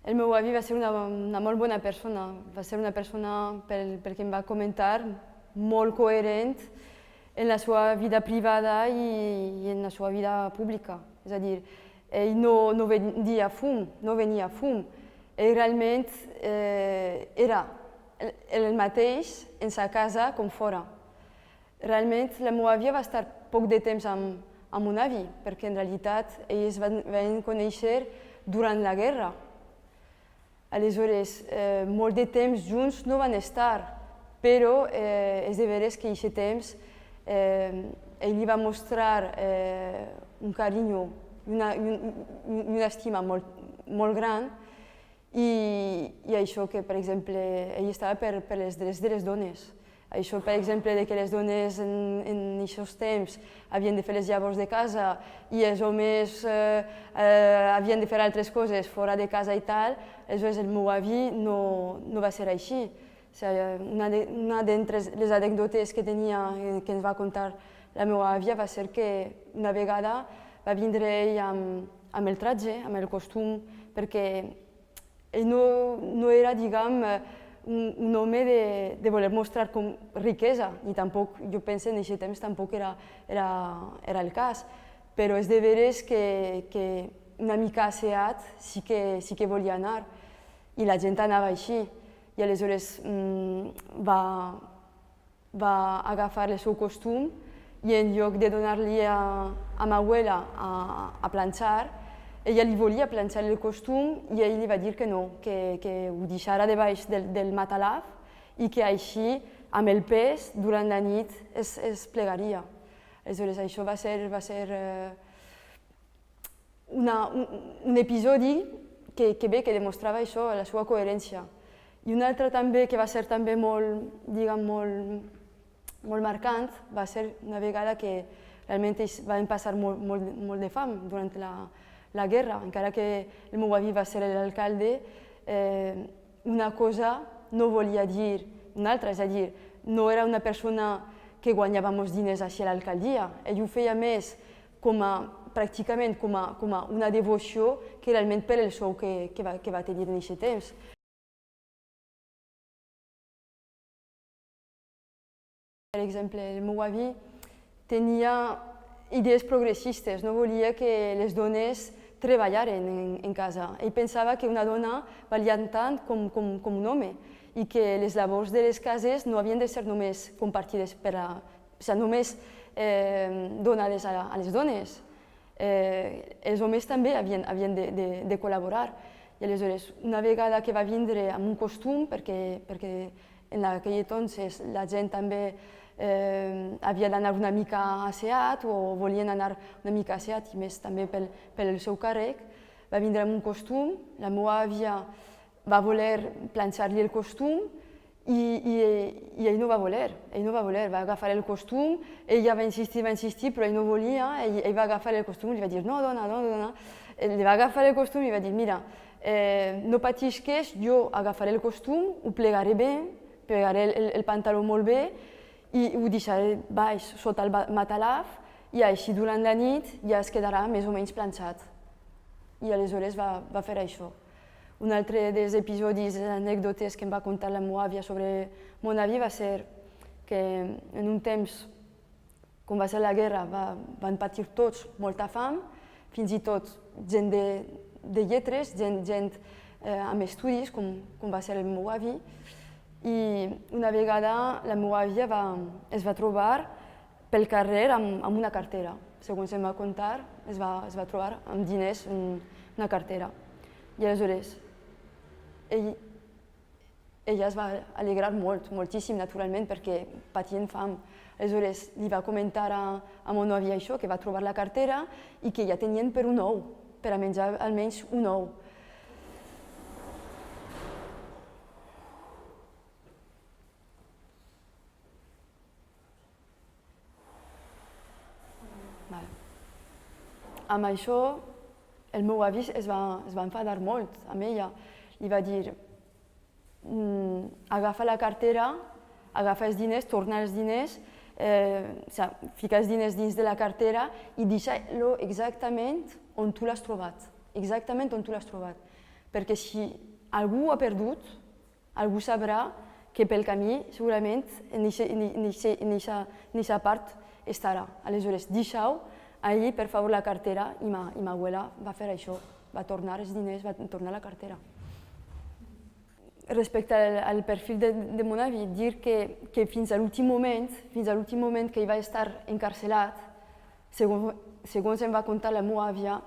El meu avi va ser una molt bona persona, va ser una persona, pel que em va comentar, molt coherent en la seva vida privada i en la seva vida pública. És a dir, ell no venia fum, ell realment era el mateix en sa casa com fora. Realment la meva àvia va estar poc de temps amb un avi, perquè en realitat ells van conèixer durant la guerra. Aleshores, molt de temps junts no van estar, però és de veres que en aquest temps ell li va mostrar un carinyo i una estima molt gran, i això que, per exemple, ell estava per els drets de les dones. Això, per exemple, que les dones en aquests temps havien de fer les llavors de casa i els homes havien de fer altres coses fora de casa i tal, aleshores el meu avi no va ser així. Una d'entre les anècdotes que tenia, que ens va contar la meva àvia, va ser que una vegada va vindre ell amb el tratge, amb el costum, perquè ell no era, diguem, un home de voler mostrar com riquesa, i tampoc, jo penso, en aquest temps tampoc era el cas, però és de veres que una mica asseat sí que volia anar, i la gent anava així, i aleshores va agafar el seu costum i en lloc de donar-li a ma abuela a planxar, ella li volia planxar el costum i ell li va dir que no, que ho deixara debaix del matalàs i que així, amb el pes, durant la nit es plegaria. Aleshores, això va ser un episodi que demostrava això, la seva coherència. I un altre també, que va ser també molt marcant, va ser una vegada que realment ells van passar molt de fam durant la guerra, encara que el meu avi va ser l'alcalde, una cosa no volia dir una altra, és a dir, no era una persona que guanyava molts diners així a l'alcaldia, ell ho feia més pràcticament com a una devoció que realment per el sou que va tenir en aquest temps. Per exemple, el meu avi tenia idees progressistes, no volia que les dones treballaren en casa. Ell pensava que una dona valia tant com un home i que les labors de les cases no havien de ser només compartides només donades a les dones. Els homes també havien de col·laborar. I aleshores, una vegada que va vindre amb un costum, perquè en aquell entonces la gent també havia d'anar una mica asseat o volien anar una mica asseat, i més també pel seu càrrec, va vindre amb un costum, la meva àvia va voler planxar-li el costum i ell no va voler, va agafar el costum, ella va insistir, però ell no volia, ell va agafar el costum i li va dir no, dona, li va agafar el costum i va dir mira, no patisques, jo agafaré el costum, ho plegaré bé, plegaré el pantaló molt bé i ho deixaré baix sota el matalàs i així durant la nit ja es quedarà més o menys planxat. I aleshores va fer això. Un altre dels episodis, anècdotes que em va contar la meva àvia sobre mon avi va ser que en un temps, quan va ser la guerra, van patir tots molta fam, fins i tot gent de lletres, gent amb estudis, com va ser el meu avi, i una vegada la meva àvia es va trobar pel carrer amb una cartera. Segons em va contar, es va trobar amb diners en una cartera. I aleshores, ella es va alegrar moltíssim, naturalment, perquè patien fam. Aleshores, li va comentar a mon avi això, que va trobar la cartera i que ja tenien per un ou, per a menjar almenys un ou. Amb això, el meu avi es va enfadar molt amb ella. Li va dir, agafa la cartera, agafa els diners, torna els diners, fica els diners dins de la cartera i deixa-lo exactament on tu l'has trobat. Exactament on tu l'has trobat. perquè si algú ha perdut, algú sabrà que pel camí segurament en aquesta part estarà. Aleshores, deixeu allí, per favor, la cartera, i ma abuela va fer això, va tornar els diners, va tornar la cartera. Respecte al perfil de mon avi, dir que fins a l'últim moment que ell va estar encarcelat, segons em va contar la meva àvia,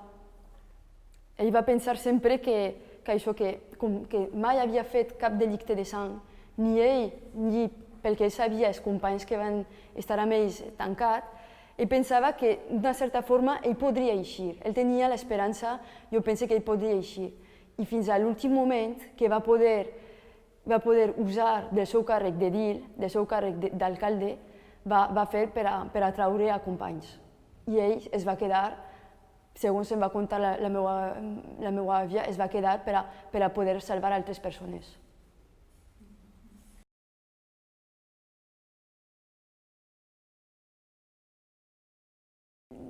ell va pensar sempre que mai havia fet cap delicte de sang, ni ell, ni pel que ell sabia, els companys que van estar amb ells tancats, ell pensava que d'una certa forma ell podria eixir. Ell tenia l'esperança, jo penso que ell podria eixir. I fins a l'últim moment que va poder usar del seu càrrec d'edil, del seu càrrec d'alcalde, va fer per atraure a companys. I ell es va quedar, segons em va contar la meva àvia, es va quedar per a poder salvar altres persones.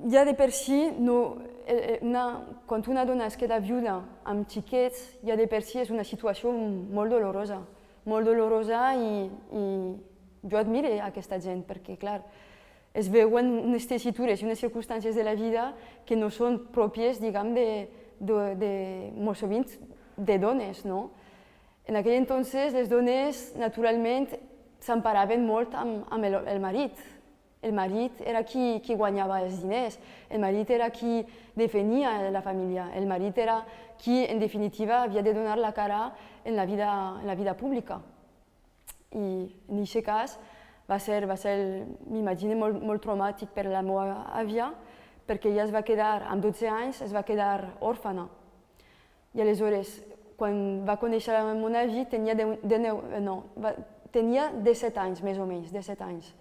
Ja de per si, quan una dona es queda viuda amb xiquets, ja de per si és una situació molt dolorosa i jo admiro aquesta gent perquè, clar, es veuen unes tessitures i unes circumstàncies de la vida que no són pròpies, diguem, molt sovint de dones, no? En aquell entonces les dones, naturalment, s'emparaven molt amb el marit. El marit era qui guanyava els diners, el marit era qui defenia la família, el marit era qui, en definitiva, havia de donar la cara en la vida pública. I en aquest cas va ser, m'imagino, molt traumàtic per la meva àvia, perquè ella es va quedar, amb 12 anys, es va quedar òrfana. I aleshores, quan va conèixer mon avi, tenia 17 anys, més o menys, 17 anys.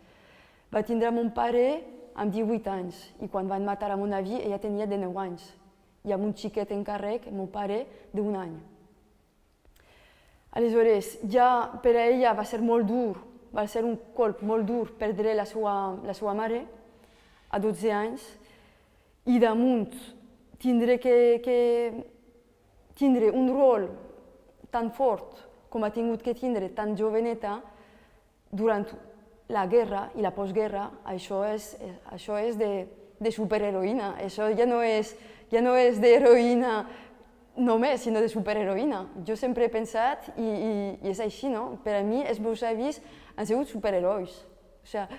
Va tindre mon pare amb 18 anys i quan van matar a mon avi ella tenia 19 anys i amb un xiquet en càrrec, mon pare, d'un any. Aleshores, ja per a ella va ser molt dur, va ser un colp molt dur perdre la seva mare a 12 anys i damunt tindre un rol tan fort com ha tingut que tindre tan joveneta durant la guerra i la postguerra, això és de superheroïna, això ja no és d'heroïna només, sinó de superheroïna. Jo sempre he pensat, i és així, no? Per a mi els meus avis han sigut superherois. O sigui,